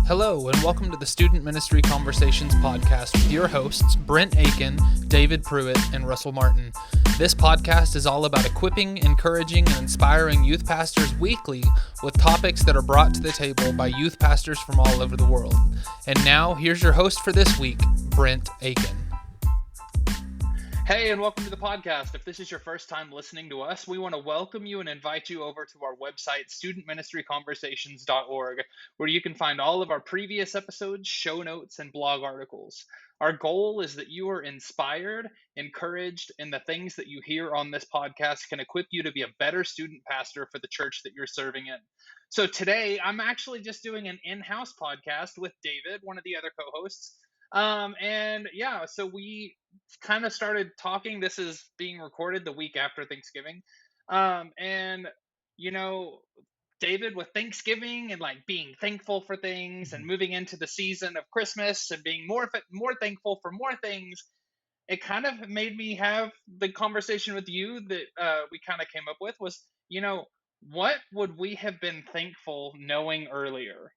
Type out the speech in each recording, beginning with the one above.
Hello, and welcome to the Student Ministry Conversations podcast with your hosts, Brent Aiken, David Pruitt, and Russell Martin. This podcast is all about equipping, encouraging, and inspiring youth pastors weekly with topics that are brought to the table by youth pastors from all over the world. And now, here's your host for this week, Brent Aiken. Hey, and welcome to the podcast. If this is your first time listening to us, we want to welcome you and invite you over to our website, studentministryconversations.org, where you can find all of our previous episodes, show notes, and blog articles. Our goal is that you are inspired, encouraged, and the things that you hear on this podcast can equip you to be a better student pastor for the church that you're serving in. So today, I'm actually just doing an in-house podcast with David, one of the other co-hosts. So we kind of started talking. This is being recorded the week after Thanksgiving. David, with Thanksgiving and like being thankful for things and moving into the season of Christmas and being more thankful for more things, it kind of made me have the conversation with you that we kind of came up with was, what would we have been thankful knowing earlier?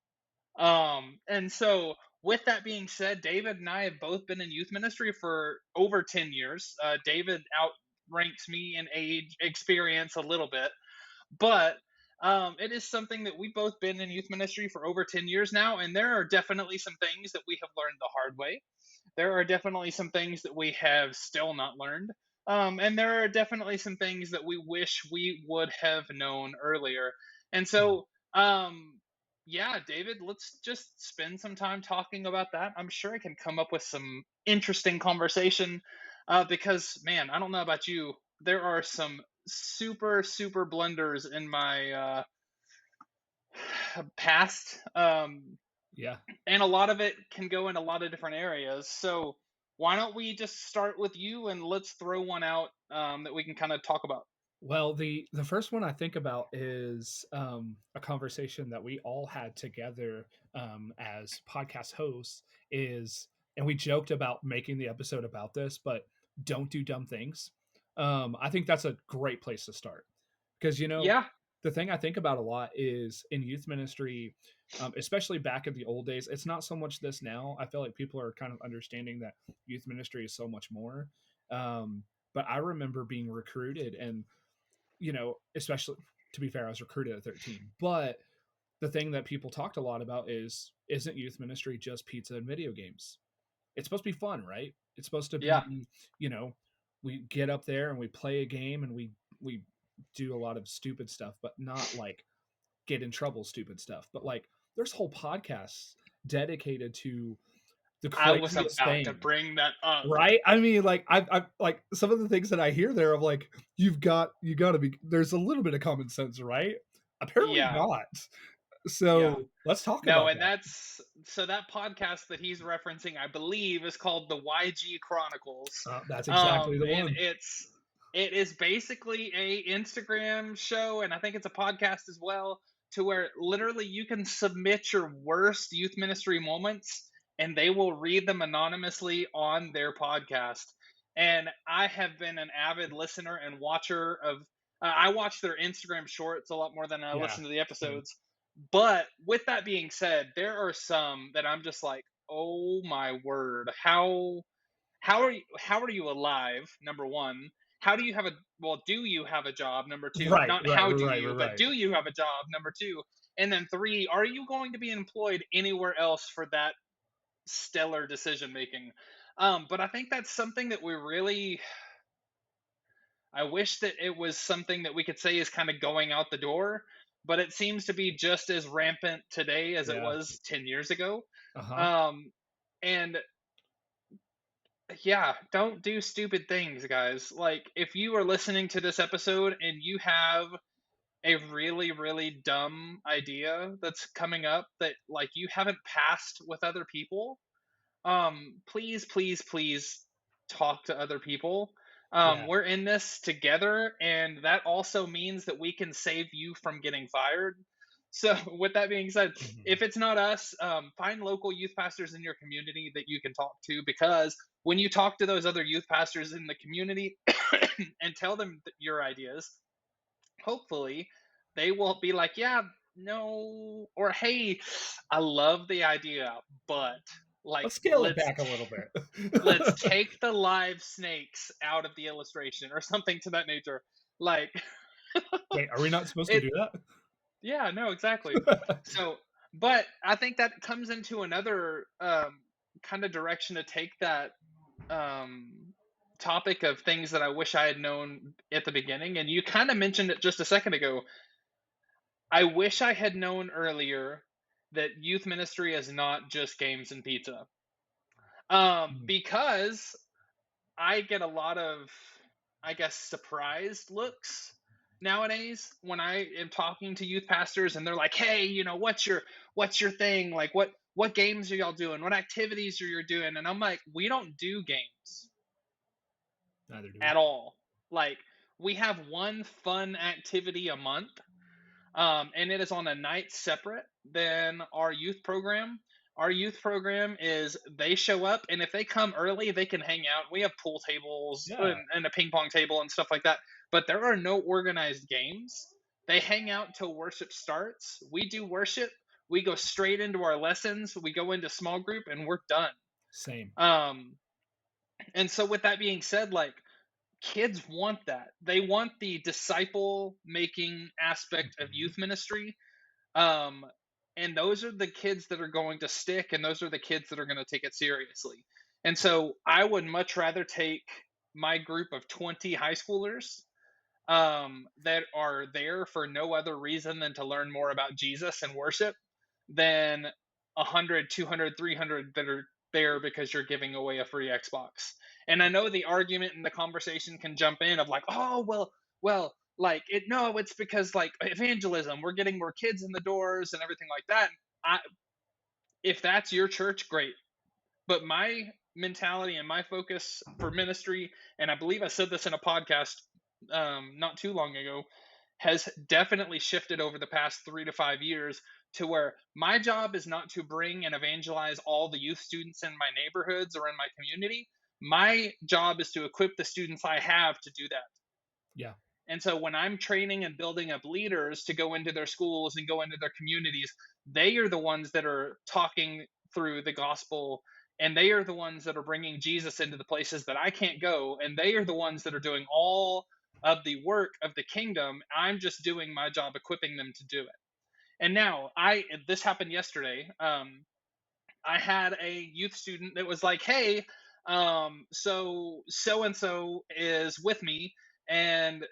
And so with that being said, David and I have both been in youth ministry for over 10 years. David outranks me in age experience a little bit, but it is something that we've both been in youth ministry for over 10 years now. And there are definitely some things that we have learned the hard way. There are definitely some things that we have still not learned. And there are definitely some things that we wish we would have known earlier. And so, David, let's just spend some time talking about that. I'm sure I can come up with some interesting conversation because, man, I don't know about you. There are some super, super blunders in my past. And a lot of it can go in a lot of different areas. So why don't we just start with you and let's throw one out that we can kind of talk about. Well, the first one I think about is a conversation that we all had together as podcast hosts and we joked about making the episode about this, but don't do dumb things. I think that's a great place to start because, the thing I think about a lot is in youth ministry, especially back in the old days, it's not so much this now. I feel like people are kind of understanding that youth ministry is so much more. But I remember being recruited and, especially to be fair, I was recruited at 13. But the thing that people talked a lot about isn't youth ministry just pizza and video games? It's supposed to be fun, right? It's supposed to be, we get up there and we play a game and we do a lot of stupid stuff, but not like get in trouble stupid stuff. But like there's whole podcasts dedicated to the craziest I was about to bring that up. Right? I mean, like I like some of the things that I hear there of like you got to be, there's a little bit of common sense, right? Apparently not. So let's talk about that. So that podcast that he's referencing, I believe, is called the YG Chronicles. That's exactly the one. It is basically a Instagram show, and I think it's a podcast as well, to where literally you can submit your worst youth ministry moments and they will read them anonymously on their podcast. And I have been an avid listener and watcher of, I watch their Instagram shorts a lot more than I listen to the episodes. But with that being said, there are some that I'm just like, oh my word, how are you alive? Number one, do you have a job? Number two, but do you have a job? Number two, and then three, are you going to be employed anywhere else for that stellar decision making? But I think that's something that I wish that it was something that we could say is kind of going out the door, but it seems to be just as rampant today as it was 10 years ago. Don't do stupid things, guys. Like, if you are listening to this episode and you have a really, really dumb idea that's coming up that like you haven't passed with other people, please, please, please talk to other people. We're in this together, and that also means that we can save you from getting fired. So with that being said, if it's not us, find local youth pastors in your community that you can talk to, because when you talk to those other youth pastors in the community and tell them your ideas, hopefully they will be like, yeah, no, or hey, I love the idea, but like Let's scale it back a little let's bit. take the live snakes out of the illustration or something to that nature. Like Wait, are we not supposed to it do that? yeah, no, exactly. So, but I think that comes into another kind of direction to take that um topic of things that I wish I had known at the beginning, and you kind of mentioned it just a second ago. I wish I had known earlier that youth ministry is not just games and pizza. Mm, Because I get a lot of, I guess, surprised looks nowadays when I am talking to youth pastors and they're like, "Hey, what's your thing? Like what games are y'all doing? What activities are you doing?" And I'm like, "We don't do games neither do we. at all. Like we have one fun activity a month, and it is on a night separate than our youth program. Our youth program is they show up, and if they come early, they can hang out. We have pool tables Yeah, and a ping pong table and stuff like that, but there are no organized games. They hang out till worship starts. We do worship. We go straight into our lessons. We go into small group, and we're done. same. Um, and so, with that being said, like kids want that. They want the disciple making aspect of Mhm. youth ministry, um, and those are the kids that are going to stick, and those are the kids that are going to take it seriously. And so I would much rather take my group of 20 high schoolers that are there for no other reason than to learn more about Jesus and worship than 100, 200, 300 that are there because you're giving away a free Xbox. And I know the argument and the conversation can jump in of like, oh, well, like it, no, it's because like evangelism, we're getting more kids in the doors and everything like that. I, if that's your church, great. But my mentality and my focus for ministry, and I believe I said this in a podcast not too long ago, has definitely shifted over the past 3 to 5 years to where my job is not to bring and evangelize all the youth students in my neighborhoods or in my community. My job is to equip the students I have to do that. Yeah, And so when I'm training and building up leaders to go into their schools and go into their communities, they are the ones that are talking through the gospel, and they are the ones that are bringing Jesus into the places that I can't go, and they are the ones that are doing all of the work of the kingdom. I'm just doing my job equipping them to do it. And now I this happened yesterday. I had a youth student that was like, "Hey, so and so is with me, and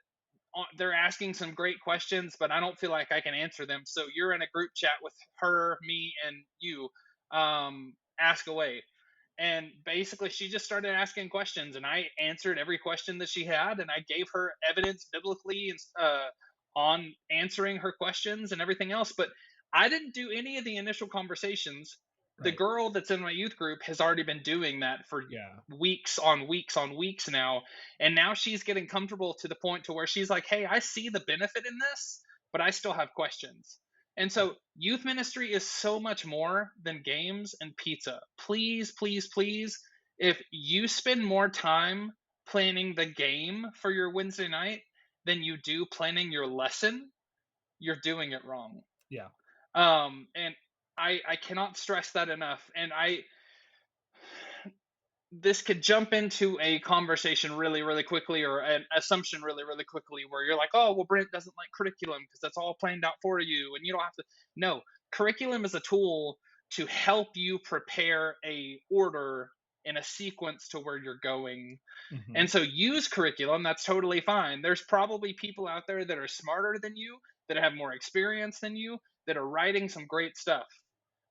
they're asking some great questions, but I don't feel like I can answer them. So you're in a group chat with her, me, and you. Ask away." And basically, she just started asking questions, and I answered every question that she had, and I gave her evidence biblically and on answering her questions and everything else. But I didn't do any of the initial conversations. The right. girl that's in my youth group has already been doing that for Yeah, weeks on weeks on weeks now, and now she's getting comfortable to the point to where she's like, "Hey, I see the benefit in this, but I still have questions." And so youth ministry is so much more than games and pizza. Please, please, please, if you spend more time planning the game for your Wednesday night than you do planning your lesson, you're doing it wrong. yeah. And I cannot stress that enough. And I this could jump into a conversation really, really quickly, or an assumption really, really quickly, where you're like, "Oh, well, Brent doesn't like curriculum because that's all planned out for you, and you don't have to." No, curriculum is a tool to help you prepare a order in a sequence to where you're going. Hmm. And so use curriculum. That's totally fine. There's probably people out there that are smarter than you, that have more experience than you, that are writing some great stuff.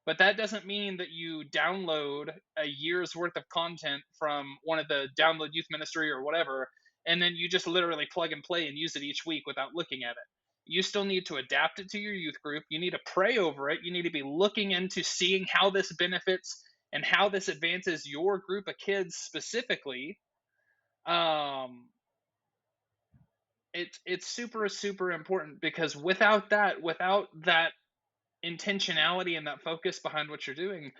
But that doesn't mean that you download a year's worth of content from one of the download youth ministry or whatever, and then you just literally plug and play and use it each week without looking at it. You still need to adapt it to your youth group. You need to pray over it. You need to be looking into seeing how this benefits and how this advances your group of kids specifically. Um, it's super super important, because without that intentionality and that focus behind what you're doing,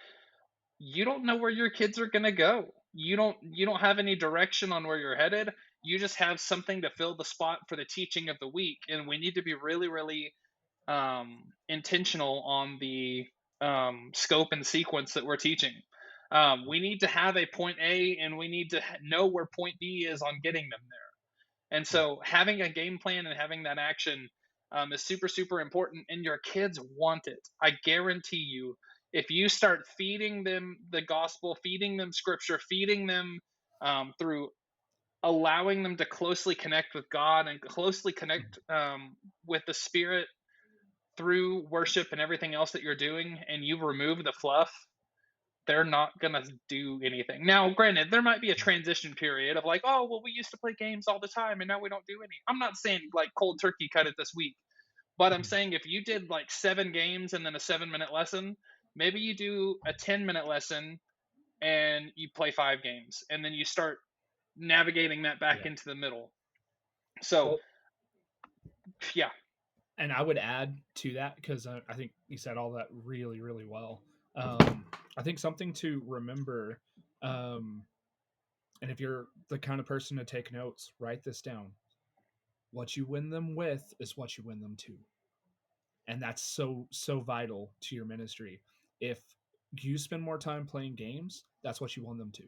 you don't know where your kids are going to go. You don't have any direction on where you're headed. You just have something to fill the spot for the teaching of the week, and we need to be really really intentional on the scope and sequence that we're teaching. We need to have a point A, and we need to know where point B is on getting them there. And Yeah. so having a game plan and having that action is super, super important. And your kids want it. I guarantee you, if you start feeding them the gospel, feeding them scripture, feeding them through allowing them to closely connect with God and closely connect with the Spirit through worship and everything else that you're doing, and you remove the fluff, they're not going to do anything. Now, granted, there might be a transition period of like, oh, well, we used to play games all the time and now we don't do any. I'm not saying like cold turkey cut it this week, but I'm Mhm. saying if you did like 7 games and then a 7 minute lesson, maybe you do a 10-minute lesson and you play 5 games and then you start navigating that back Yeah. into the middle. So, Well, yeah, and I would add to that because I think you said all that really, really well. I think something to remember, um, and if you're the kind of person to take notes, write this down. What you win them with is what you win them to, and that's so vital to your ministry. If you spend more time playing games, that's what you want them to.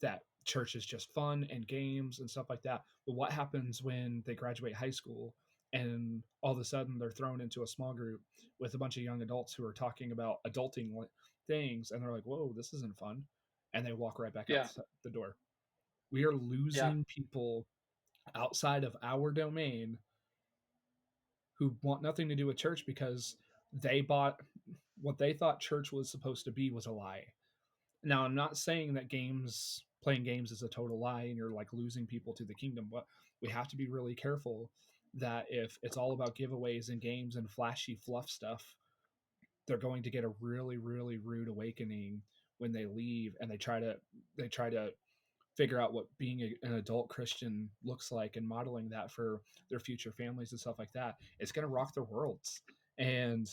That church is just fun and games and stuff like that. But what happens when they graduate high school and all of a sudden they're thrown into a small group with a bunch of young adults who are talking about adulting things and they're like, whoa, this isn't fun. And they walk right back out yeah, the door. We are yeah, losing people outside of our domain who want nothing to do with church because they bought what they thought church was supposed to be was a lie. Now, I'm not saying that playing games is a total lie and you're like losing people to the kingdom, but we have to be really careful that if it's all about giveaways and games and flashy fluff stuff, they're going to get a really, really rude awakening when they leave and they try to figure out what being an adult Christian looks like and modeling that for their future families and stuff like that. It's going to rock their worlds. And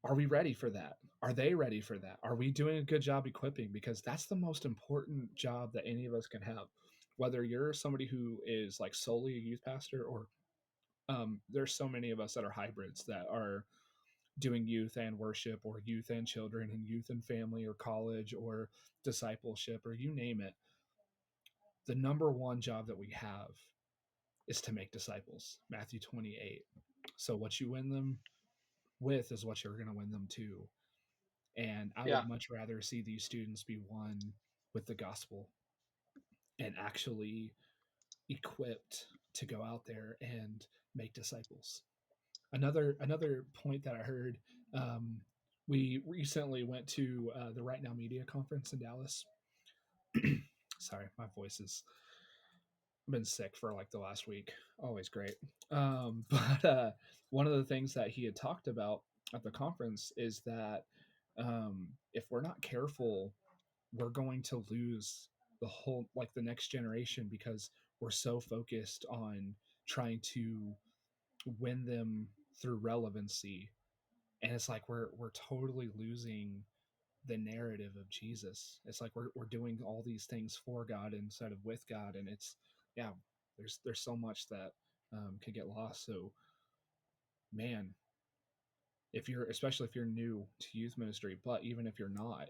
are we ready for that? Are they ready for that? Are we doing a good job equipping? Because that's the most important job that any of us can have. Whether you're somebody who is like solely a youth pastor or there's so many of us that are hybrids that are doing youth and worship or youth and children and youth and family or college or discipleship or you name it. The number one job that we have is to make disciples. Matthew 28. So what you win them with is what you're going to win them to. And I yeah, would much rather see these students be won with the gospel and actually equipped to go out there and make disciples. Another point that I heard, um, we recently went to the Right Now Media Conference in Dallas. Sorry, my voice is I've been sick for like the last week. Always great. But one of the things that he had talked about at the conference is that if we're not careful, we're going to lose the whole like the next generation because we're so focused on trying to win them through relevancy, and it's like we're totally losing the narrative of Jesus. It's like we're doing all these things for God instead of with God, and it's yeah, there's so much that could get lost. So man, if you're especially if you're new to youth ministry, but even if you're not,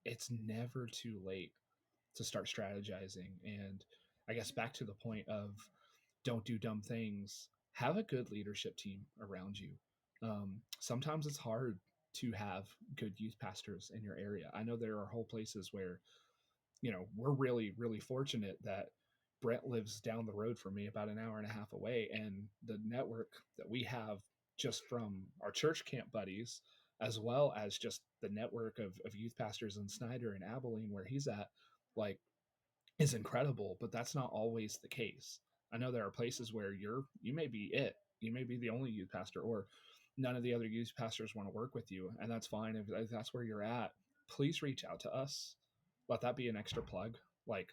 it's never too late to start strategizing. And I guess back to the point of don't do dumb things, have a good leadership team around you. Sometimes it's hard to have good youth pastors in your area. I know there are whole places where, we're really, really fortunate that Brent lives down the road from me about an hour and a half away. And the network that we have just from our church camp buddies, as well as just the network of youth pastors in Snyder and Abilene, where he's at, like, is incredible, but that's not always the case. I know there are places where you may be it. You may be the only youth pastor, or none of the other youth pastors want to work with you, and that's fine. If that's where you're at, please reach out to us. Let that be an extra plug. Like,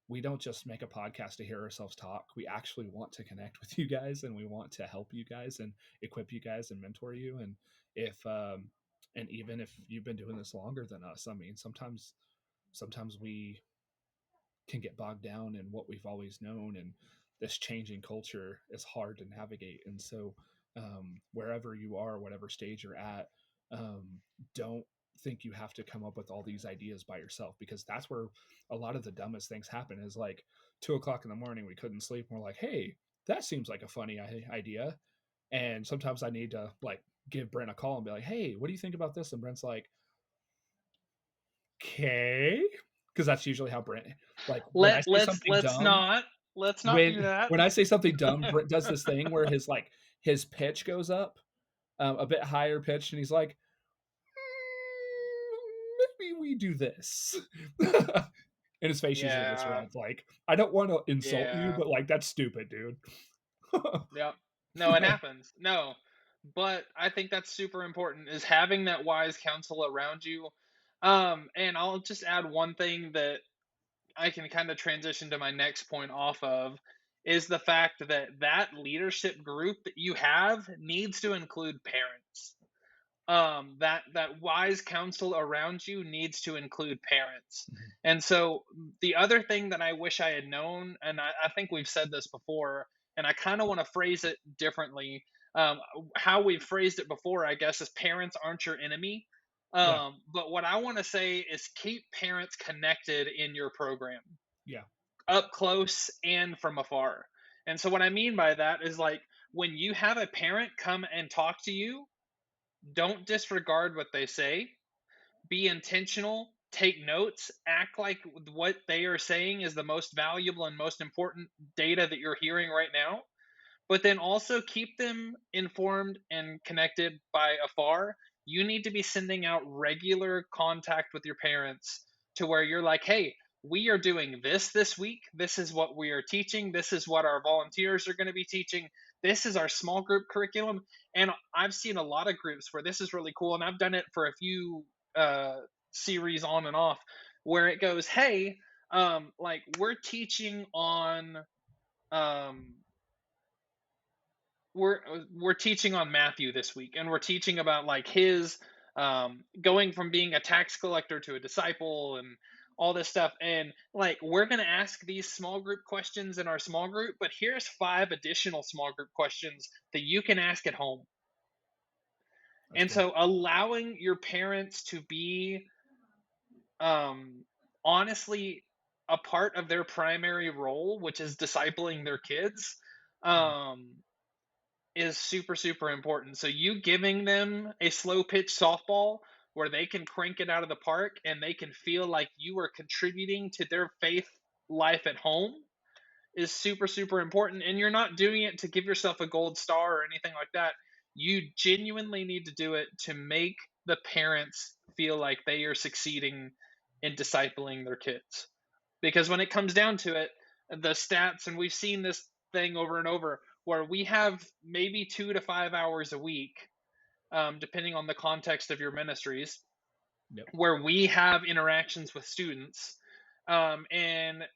we don't just make a podcast to hear ourselves talk. We actually want to connect with you guys, and we want to help you guys and equip you guys and mentor you. And if and even if you've been doing this longer than us, I mean, sometimes we can get bogged down in what we've always known, and this changing culture is hard to navigate. And so, wherever you are, whatever stage you're at, um, don't think you have to come up with all these ideas by yourself, because that's where a lot of the dumbest things happen. Is like 2 o'clock in the morning, we couldn't sleep, and we're like, hey, that seems like a funny idea. And sometimes I need to like give Brent a call and be like, hey, what do you think about this? And Brent's like, okay, because that's usually how Brent, like when I say something Let's dumb, not do when that. when I say something dumb, Brent does this thing where his pitch goes up, a bit higher pitched, and he's like, maybe we do this. And his face usually gets Yeah. red. Like, I don't want to insult you, Yeah. but like that's stupid, dude. Yep. No, it happens. No. But I think that's super important, is having that wise counsel around you. And I'll just add one thing that I can kind of transition to my next point off of, is the fact that that leadership group that you have needs to include parents. That wise counsel around you needs to include parents. Mhm. And so the other thing that I wish I had known, and I think we've said this before, and I kind of want to phrase it differently. How we've phrased it before, I guess, is parents aren't your enemy. Yeah, But what I want to say is keep parents connected in your program, yeah, up close and from afar. And so what I mean by that is, like, when you have a parent come and talk to you, don't disregard what they say. Be intentional, take notes, act like what they are saying is the most valuable and most important data that you're hearing right now. But then also keep them informed and connected by afar. You need to be sending out regular contact with your parents, to where you're like, hey, we are doing this week. This is what we are teaching. This is what our volunteers are going to be teaching. This is our small group curriculum. And I've seen a lot of groups where this is really cool. And I've done it for a few uh, series on and off, where it goes, hey, like, we're teaching on um, we're teaching on Matthew this week, and we're teaching about, like, his going from being a tax collector to a disciple and all this stuff. And, like, we're going to ask these small group questions in our small group, but here's 5 additional small group questions that you can ask at home. that's And good. so allowing your parents to be um, honestly a part of their primary role, which is discipling their kids, Mhm. um, is super, super important. So you giving them a slow pitch softball where they can crank it out of the park and they can feel like you are contributing to their faith life at home is super, super important. And you're not doing it to give yourself a gold star or anything like that. You genuinely need to do it to make the parents feel like they are succeeding in discipling their kids. Because when it comes down to it, the stats, and we've seen this thing over and over, where we have maybe 2 to 5 hours a week, depending on the context of your ministries, Yep. where we have interactions with students, and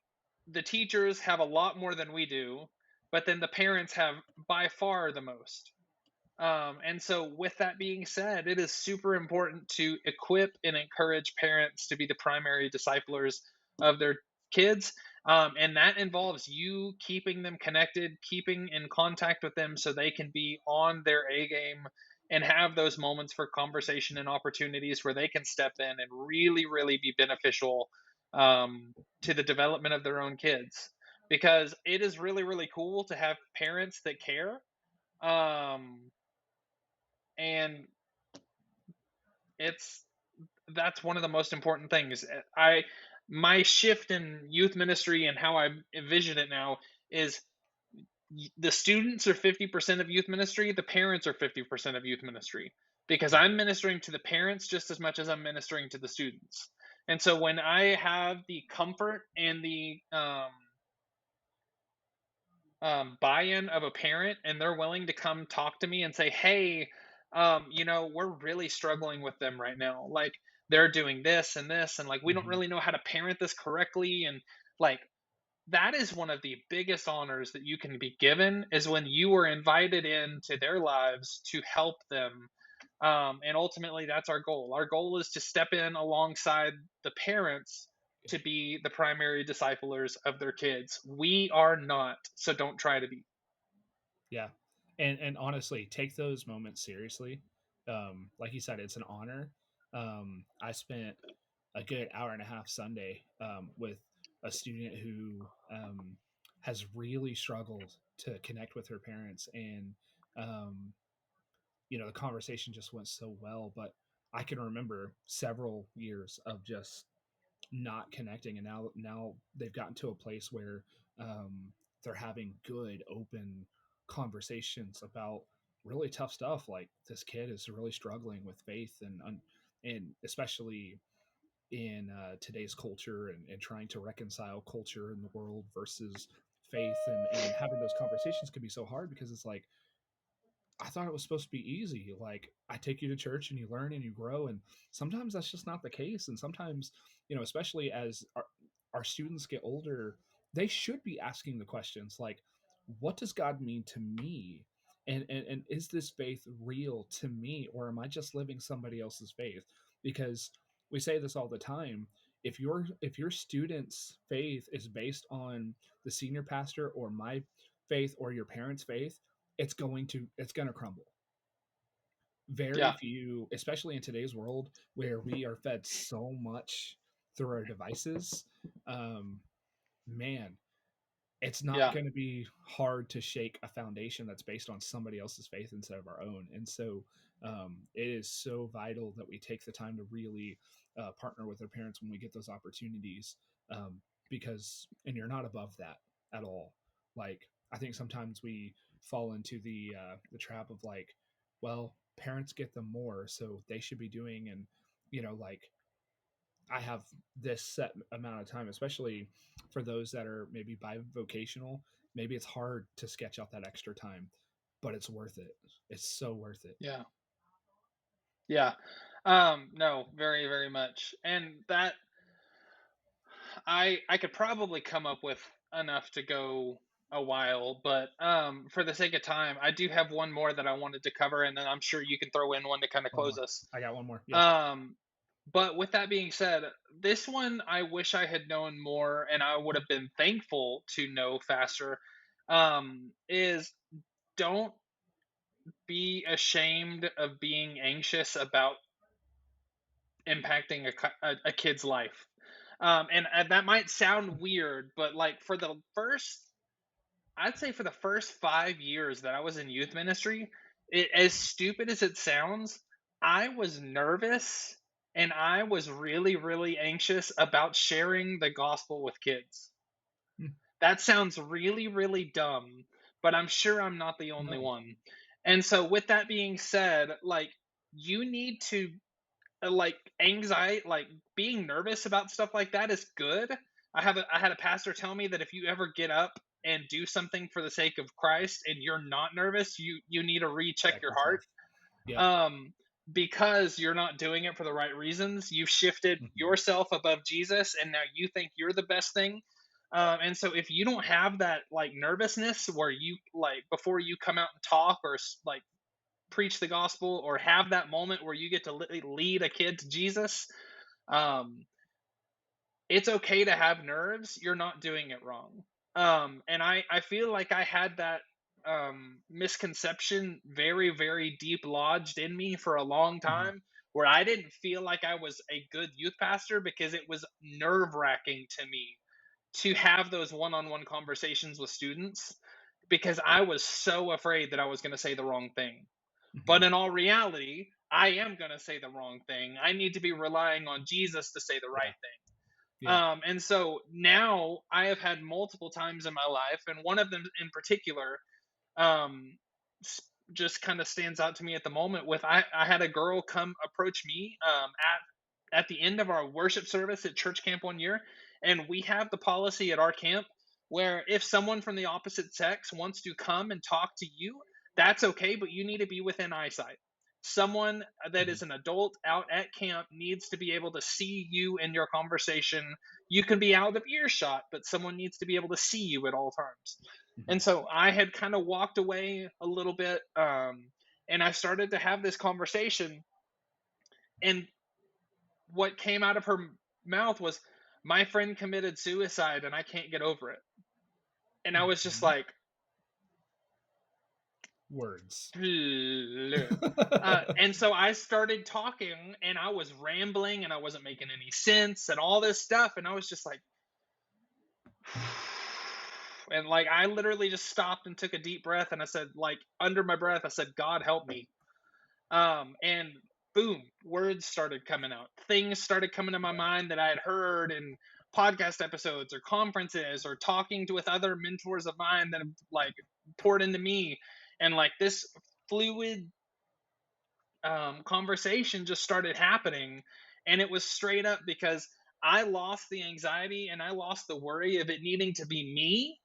the teachers have a lot more than we do, but then the parents have by far the most. And so, with that being said, it is super important to equip and encourage parents to be the primary disciplers of their kids. And that involves you keeping them connected, keeping in contact with them so they can be on their A game and have those moments for conversation and opportunities where they can step in and really, really be beneficial to the development of their own kids. Because it is really, really cool to have parents that care. Um, and it's that's one of the most important things. I My shift in youth ministry and how I envision it now is, the students are 50% of youth ministry, the parents are 50% of youth ministry, because Yeah. I'm ministering to the parents just as much as I'm ministering to the students. And so when I have the comfort and the buy-in of a parent, and they're willing to come talk to me and say, hey, we're really struggling with them right now, like, they're doing this and this, and, like, we don't Hmm. really know how to parent this correctly. And, like, that is one of the biggest honors that you can be given, is when you are invited into their lives to help them. And ultimately, that's our goal. Our goal is to step in alongside the parents to be the primary disciplers of their kids. We are not, so don't try to be. Yeah. And honestly, take those moments seriously. Like you said, it's an honor. I spent a good hour and a half Sunday with a student who has really struggled to connect with her parents, and um, the conversation just went so well. But I can remember several years of just not connecting, and now they've gotten to a place where they're having good open conversations about really tough stuff. Like, this kid is really struggling with faith, and especially in today's culture, and trying to reconcile culture in the world versus faith, and having those conversations can be so hard, because it's like, I thought it was supposed to be easy. Like, I take you to church and you learn and you grow. And sometimes that's just not the case. And sometimes, especially as our students get older, they should be asking the questions like, what does God mean to me? And is this faith real to me? Or am I just living somebody else's faith? Because we say this all the time. If your student's faith is based on the senior pastor or my faith or your parents' faith, it's going to crumble. Very Yeah, few, especially in today's world where we are fed so much through our devices. um Man, it's not yeah, going to be hard to shake a foundation that's based on somebody else's faith instead of our own. And so it is so vital that we take the time to really partner with our parents when we get those opportunities, um, because, and you're not above that at all. Like, I think sometimes we fall into the trap of like, well, parents get them more, so they should be doing, and like, I have this set amount of time, especially for those that are maybe bivocational. Maybe it's hard to sketch out that extra time, but it's worth it. It's so worth it. yeah, yeah. No, very, very much. And that I could probably come up with enough to go a while, but for the sake of time, I do have one more that I wanted to cover, and then I'm sure you can throw in one to kind of One close more. us. I got one more. Yeah. Um, but with that being said, this one I wish I had known more, and I would have been thankful to know faster. Is don't be ashamed of being anxious about impacting a kid's life. And that might sound weird, but like for the first, I'd say for the first 5 years that I was in youth ministry, as stupid as it sounds, I was nervous and I was really, really anxious about sharing the gospel with kids. Hmm. That sounds really, really dumb, but I'm sure I'm not the only No. one. And so, with that being said, like, you need to like anxiety, like being nervous about stuff like that is good. I had a pastor tell me that if you ever get up and do something for the sake of Christ and you're not nervous, you need to recheck Check your heart. yourself. Yep. um because you're not doing it for the right reasons. You've shifted Hmm. yourself above Jesus, and now you think you're the best thing. And so if you don't have that like nervousness where you like before you come out and talk or like preach the gospel or have that moment where you get to lead a kid to Jesus, um, it's okay to have nerves. You're not doing it wrong. And I feel like I had that misconception very, very deep lodged in me for a long Hmm. time, where I didn't feel like I was a good youth pastor because it was nerve wracking to me to have those one on one conversations with students because I was so afraid that I was going to say the wrong thing. Hmm. But in all reality, I am going to say the wrong thing. I need to be relying on Jesus to say the right Yeah. thing. Yeah. And so now I have had multiple times in my life, and one of them in particular, um, just kind of stands out to me at the moment. With I had a girl come approach me at the end of our worship service at church camp one year, and we have the policy at our camp where if someone from the opposite sex wants to come and talk to you, that's okay, but you need to be within eyesight. Someone that Hmm. is an adult out at camp needs to be able to see you in your conversation. You can be out of earshot, but someone needs to be able to see you at all times. Hmm. And so I had kind of walked away a little bit, and I started to have this conversation. And what came out of her mouth was, my friend committed suicide and I can't get over it. And I was just Mhm. like, Words. and so I started talking and I was rambling and I wasn't making any sense and all this stuff. And I was just like, and like, I literally just stopped and took a deep breath and I said, like, under my breath, I said, God help me. And boom, words started coming out. Things started coming to my Yeah. mind that I had heard in podcast episodes or conferences or talking to with other mentors of mine that have like poured into me. And like this fluid conversation just started happening. And it was straight up because I lost the anxiety and I lost the worry of it needing to be me.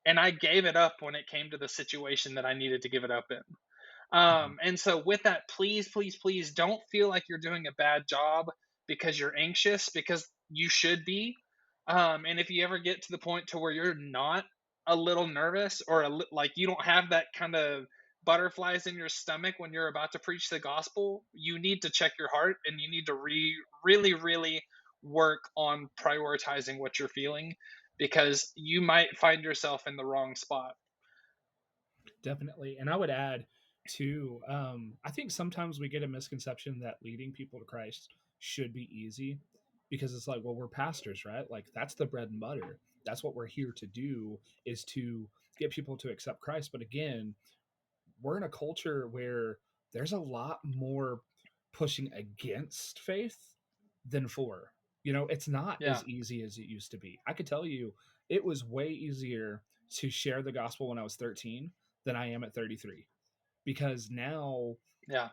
And I gave it up when it came to the situation that I needed to give it up in. Mhm. And so, with that, please, please, please don't feel like you're doing a bad job because you're anxious, because you should be. And if you ever get to the point to where you're not a little nervous or like you don't have that kind of butterflies in your stomach when you're about to preach the gospel, you need to check your heart and you need to really, really work on prioritizing what you're feeling because you might find yourself in the wrong spot. Definitely. And I would add too, I think sometimes we get a misconception that leading people to Christ should be easy because it's like, well, we're pastors, right? Like that's the bread and butter. That's what we're here to do is to get people to accept Christ. But again, we're in a culture where there's a lot more pushing against faith than for. It's not Yeah, as easy as it used to be. I could tell you it was way easier to share the gospel when I was 13 than I am at 33 because now yeah,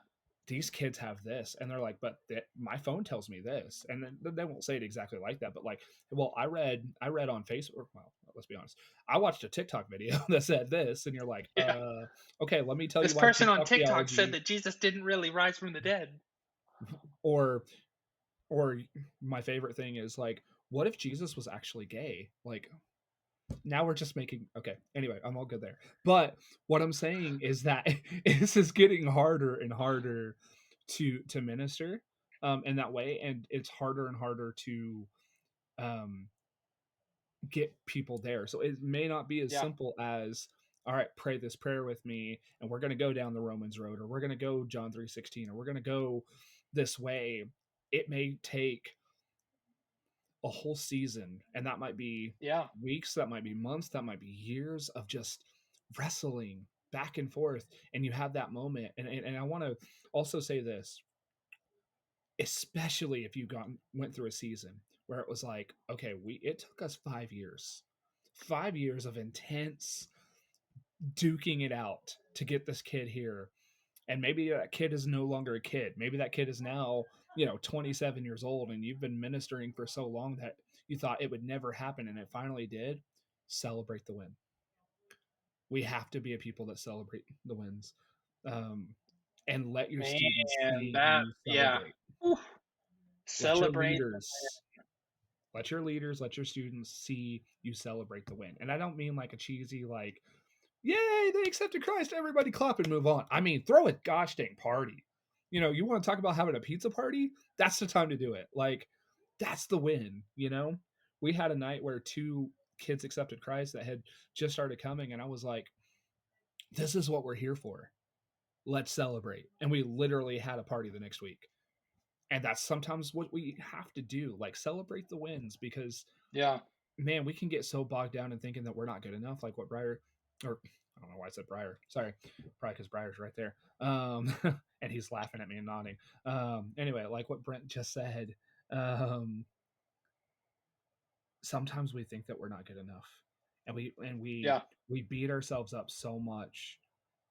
these kids have this and they're like, but my phone tells me this, and then they won't say it exactly like that, but like, well, I read on Facebook. Well, let's be honest, I watched a TikTok video that said this, and you're like, yeah. okay, let me tell This you why person on TikTok TikTok said theology. that Jesus didn't really rise from the dead. or or my favorite thing is like, what if Jesus was actually gay? Like, now we're just making, okay, anyway, I'm all good there, but what I'm saying is that this is getting harder and harder to minister in that way, and it's harder and harder to um get people there. So it may not be as Yeah, simple as, all right, pray this prayer with me and we're going to go down the Romans road, or we're going to go John 3:16, or we're going to go this way. It may take a whole season, and that might be yeah, weeks, that might be months, that might be years of just wrestling back and forth. And you have that moment, and I want to also say this, especially if you went through a season where it was like, okay, we it took us 5 years, 5 years of intense duking it out to get this kid here. And maybe that kid is no longer a kid. Maybe that kid is now, 27 years old, and you've been ministering for so long that you thought it would never happen, and it finally did. Celebrate the win. We have to be a people that celebrate the wins, um, and let your man, students see that you yeah. celebrate. Oof. Let your Celebrate. leaders, let your students see you celebrate the win. And I don't mean like a cheesy, like, yay, they accepted Christ, everybody clap and move on. I mean, throw a gosh dang party. You want to talk about having a pizza party? That's the time to do it. Like, that's the win. We had a night where two kids accepted Christ that had just started coming, and I was like, this is what we're here for. Let's celebrate. And we literally had a party the next week. And that's sometimes what we have to do, like celebrate the wins, because Yeah, man, we can get so bogged down in thinking that we're not good enough, like what Briar, or I don't know why I said Briar. Sorry, probably because Briar's right there, and he's laughing at me and nodding. Anyway, like what Brent just said, um, sometimes we think that we're not good enough, and we yeah, we beat ourselves up so much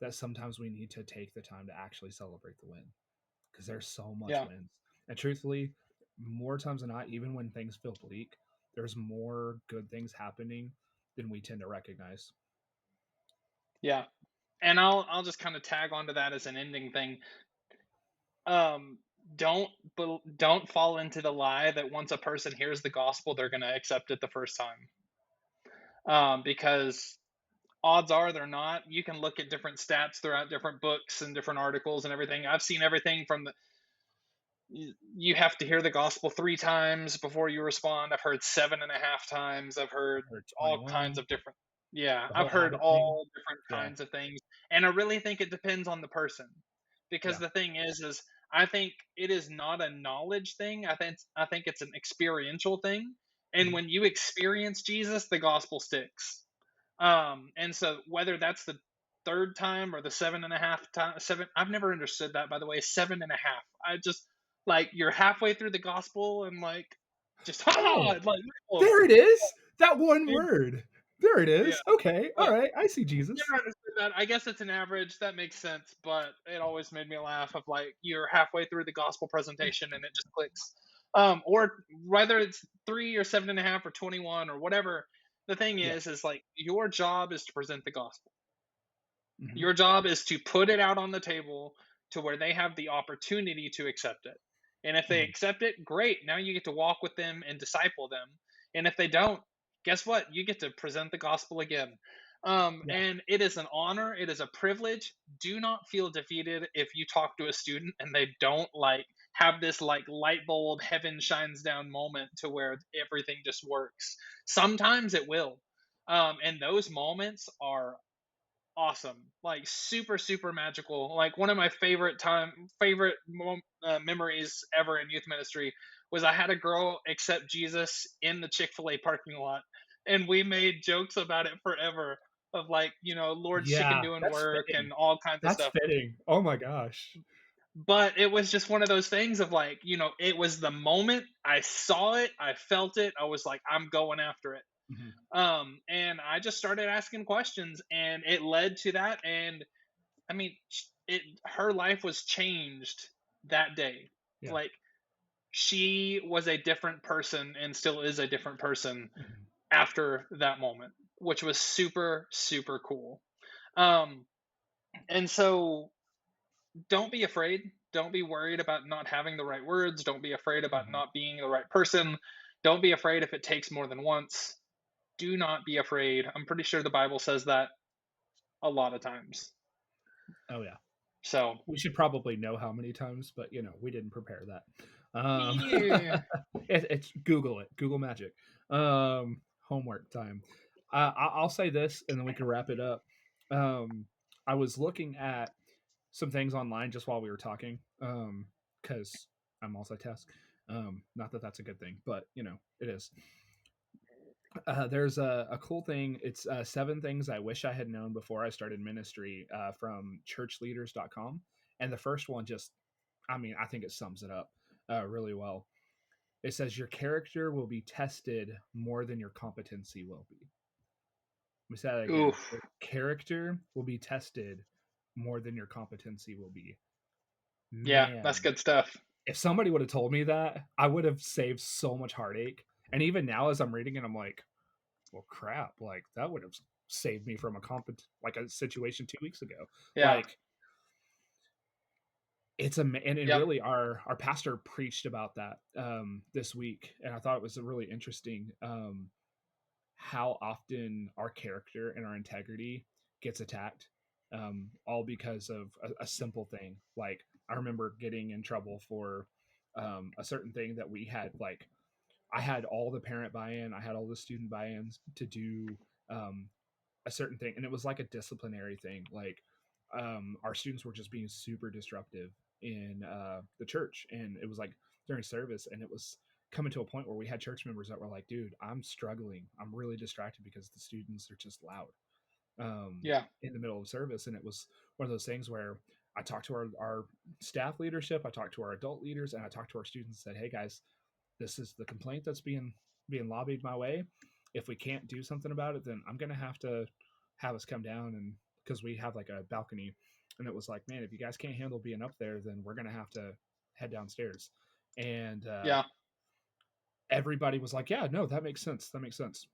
that sometimes we need to take the time to actually celebrate the win, because there's so much yeah, wins. And truthfully, more times than not, even when things feel bleak, there's more good things happening than we tend to recognize. yeah. And I'll just kind of tag onto that as an ending thing. Um, don't fall into the lie that once a person hears the gospel, they're going to accept it the first time. Because odds are they're not. You can look at different stats throughout different books and different articles and everything. I've seen everything from you have to hear the gospel 3 times before you respond. I've heard 7.5 times. I've heard Or all kinds 21, of different. Yeah, the I've whole heard habit thing. all different Yeah. kinds of things, and I really think it depends on the person, because Yeah. the thing is I think it is not a knowledge thing. I think it's an experiential thing, and Mhm. when you experience Jesus, the gospel sticks. And so whether that's the third time or the 7.5 time, seven, I've never understood that, by the way, 7.5. I just, like, you're halfway through the gospel and like, just Oh, like, oh, there it is. That one word. There it yeah. is. Okay. All But right. I see Jesus. never understood that. I guess it's an average. That makes sense, but it always made me laugh. Of like, you're halfway through the gospel presentation and it just clicks. Or whether it's 3 or 7.5 or 21 or whatever. The thing Yeah. is like your job is to present the gospel. Mhm. Your job is to put it out on the table to where they have the opportunity to accept it. And if they Mhm. accept it, great. Now you get to walk with them and disciple them. And if they don't, guess what? You get to present the gospel again. Yeah. And it is an honor. It is a privilege. Do not feel defeated if you talk to a student and they don't like have this like light bulb heaven shines down moment to where everything just works. Sometimes it will. And those moments are awesome, like super super magical. Like one of my memories ever in youth ministry was I had a girl accept Jesus in the Chick-fil-A parking lot, and we made jokes about it forever, of like, Lord's chicken Yeah. doing That's work fitting. and all kinds of That's stuff. fitting. Oh my gosh. But it was just one of those things of like, it was the moment I saw it, I felt it, I was like, I'm going after it. Mhm. And I just started asking questions, and it led to that. And I mean, her life was changed that day. Yeah. Like, she was a different person and still is a different person Mhm. after that moment, which was super super cool. Um, and so don't be afraid. Don't be worried about not having the right words. Don't be afraid about Mhm. not being the right person. Don't be afraid if it takes more than once. Do not be afraid. I'm pretty sure the Bible says that a lot of times. Oh yeah. So, We should probably know how many times, but we didn't prepare that. yeah. It's Google it. Google magic. Homework time. I'll say this, and then we can wrap it up. Um, I was looking at some things online just while we were talking, because I multitask. Not that that's a good thing, but it is. There's a cool thing. It's 7 things I wish I had known before I started ministry, from churchleaders.com. And the first one just, I mean, I think it sums it up really well. It says, your character will be tested more than your competency will be. Let me say that again. Oof. Your character will be tested more than your competency will be. Yeah, that's Man, good stuff. if somebody would have told me that, I would have saved so much heartache. And even now, as I'm reading it, I'm like, well, crap, like that would have saved me from like a situation 2 weeks ago. Yeah. Like and Yep. really our pastor preached about that this week, and I thought it was a really interesting, how often our character and our integrity gets attacked, all because of a simple thing. Like, I remember getting in trouble for a certain thing that we had. Like, I had all the parent buy-in, I had all the student buy-ins to do um, a certain thing, and it was like a disciplinary thing. Like, our students were just being super disruptive in the church, and it was like during service, and it was coming to a point where we had church members that were like, dude, I'm struggling, I'm really distracted because the students are just loud, Yeah. in the middle of service. And it was one of those things where I talked to our staff leadership, I talked to our adult leaders, and I talked to our students and said, hey guys, this is the complaint that's being lobbied my way. If we can't do something about it, then I'm gonna have to have us come down, and because we have like a balcony, and it was like, man, if you guys can't handle being up there, then we're gonna have to head downstairs. And Yeah. everybody was like, yeah, no, that makes sense. That makes sense.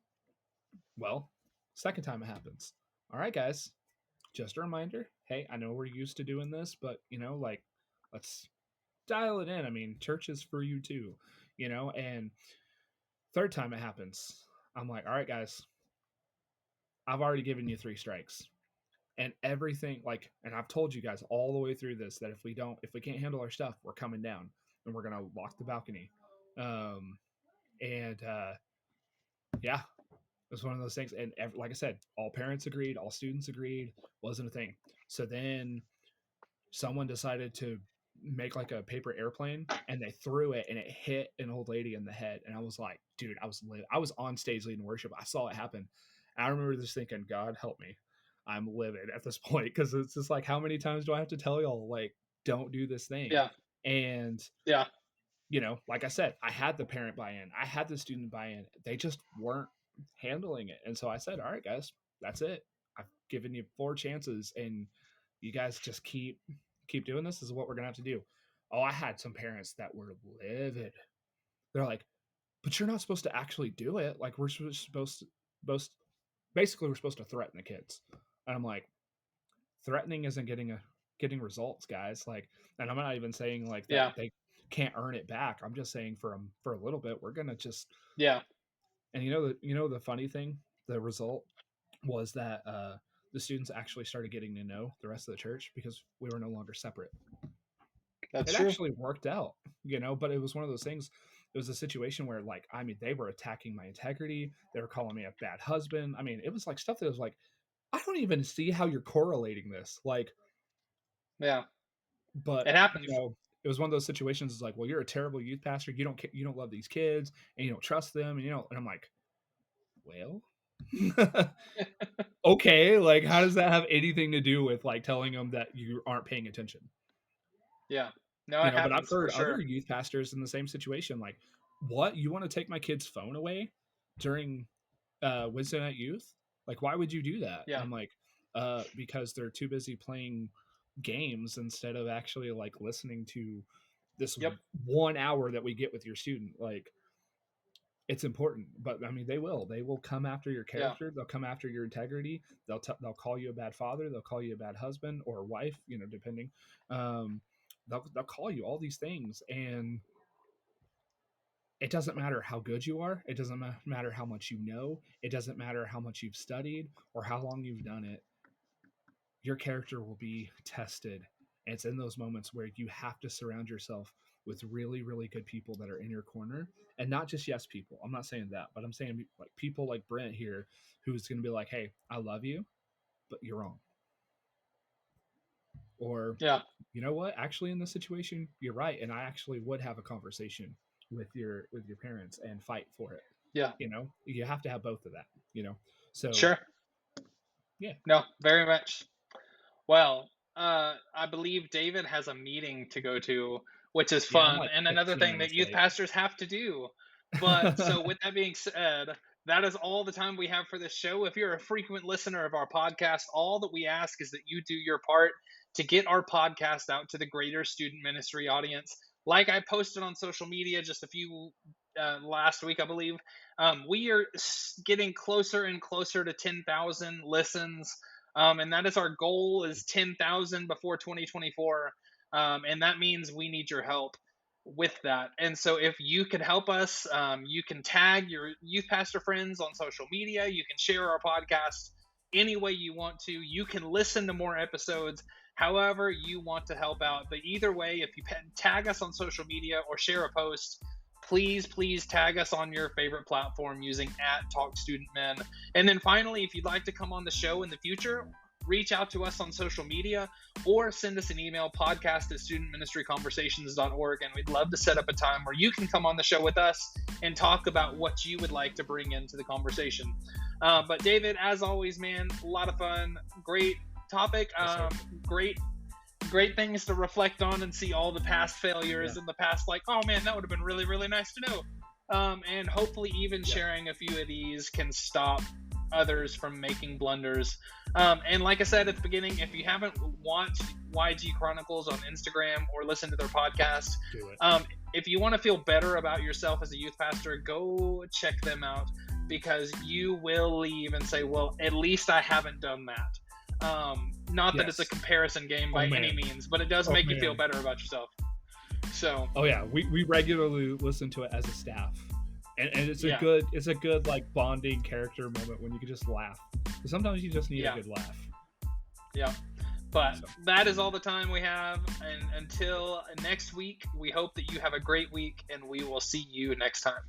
Well, second time it happens. All right, guys, just a reminder. Hey, I know we're used to doing this, but like, let's dial it in. I mean, church is for you too, and third time it happens, I'm like, all right, guys, I've already given you 3 strikes. And everything, like, and I've told you guys all the way through this that if we can't handle our stuff, we're coming down. and we're gonna lock the balcony. And yeah, it was one of those things. And like I said, all parents agreed, all students agreed, wasn't a thing. So then someone decided to make like a paper airplane, and they threw it, and it hit an old lady in the head. And I was like, dude, I was on stage leading worship. I saw it happen. And I remember just thinking, God help me. I'm livid at this point, because it's just like, how many times do I have to tell y'all, like, don't do this thing? Yeah. And Yeah. you know, like I said, I had the parent buy-in, I had the student buy-in. They just weren't handling it. And so I said, all right, guys, that's it. I've given you 4 chances, and you guys just keep doing this. This is what we're gonna have to do. Oh, I had some parents that were livid. They're like, but you're not supposed to actually do it. Like, we're supposed basically we're supposed to threaten the kids. And I'm like, threatening isn't getting results, guys. Like, and I'm not even saying like that Yeah. they can't earn it back. I'm just saying for a little bit, we're gonna just. Yeah. And the funny thing, the result was that the students actually started getting to know the rest of the church, because we were no longer separate. That's It true. actually worked out, but it was one of those things. It was a situation where, like, I mean, they were attacking my integrity. They were calling me a bad husband. I mean, it was like stuff that was like, I don't even see how you're correlating this. Like, Yeah. but It happens. it was one of those situations. It's like, well, you're a terrible youth pastor. You don't love these kids, and you don't trust them, and and I'm like, well, okay, like, how does that have anything to do with like telling them that you aren't paying attention? Yeah. No, it But I've happens for heard sure. other youth pastors in the same situation, like, what, you want to take my kid's phone away during Wednesday night youth? Like, why would you do that? And Yeah. I'm like, because they're too busy playing games instead of actually like listening to this Yep. 1 hour that we get with your student. Like, it's important. But I mean, they will come after your Yeah. character. They'll come after your integrity. They'll call you a bad father. They'll call you a bad husband or wife, depending. They'll call you all these things, and it doesn't matter how good you are. It doesn't matter how much you know. It doesn't matter how much you've studied or how long you've done it. Your character will be tested. And it's in those moments where you have to surround yourself with really, really good people that are in your corner, and not just yes people. I'm not saying that, but I'm saying like people like Brent here, who's going to be like, hey, I love you, but you're wrong. Or, Yeah. you know what? Actually, in this situation, you're right, and I actually would have a conversation with your parents and fight for it. Yeah. You have to have both of that. So Sure. yeah. No, very much. Well, I believe David has a meeting to go to, which is Yeah, I'm fun, like and another 15 thing that minutes youth late. pastors have to do. But so, with that being said, that is all the time we have for this show. If you're a frequent listener of our podcast, all that we ask is that you do your part to get our podcast out to the greater student ministry audience. Like I posted on social media just a few last week, I believe, we are getting closer and closer to 10,000 listens. And that is our goal, is 10,000 before 2024. And that means we need your help with that. And so if you can help us, you can tag your youth pastor friends on social media. You can share our podcast any way you want to. You can listen to more episodes however you want to help out. But either way, if you tag us on social media or share a post, please tag us on your favorite platform using @TalkStudentMen. And then finally, if you'd like to come on the show in the future, reach out to us on social media or send us an email, podcast@studentministryconversations.org, and we'd love to set up a time where you can come on the show with us and talk about what you would like to bring into the conversation. But David, as always, man, a lot of fun, great topic, great things to reflect on and see all the past failures in the past, like, oh man, that would have been really, really nice to know. And hopefully even sharing a few of these can stop others from making blunders. And like I said at the beginning, if you haven't watched YG Chronicles on Instagram or listened to their podcast, do it. If you want to feel better about yourself as a youth pastor, go check them out, because you will leave and say, well, at least I haven't done that. Not that it's a comparison game by any means, but it does make you feel better about yourself. So. Oh yeah, we regularly listen to it as a staff, and it's a good like bonding character moment when you can just laugh. Sometimes you just need a good laugh. Yeah. But So, that is all the time we have. And until next week, we hope that you have a great week, and we will see you next time.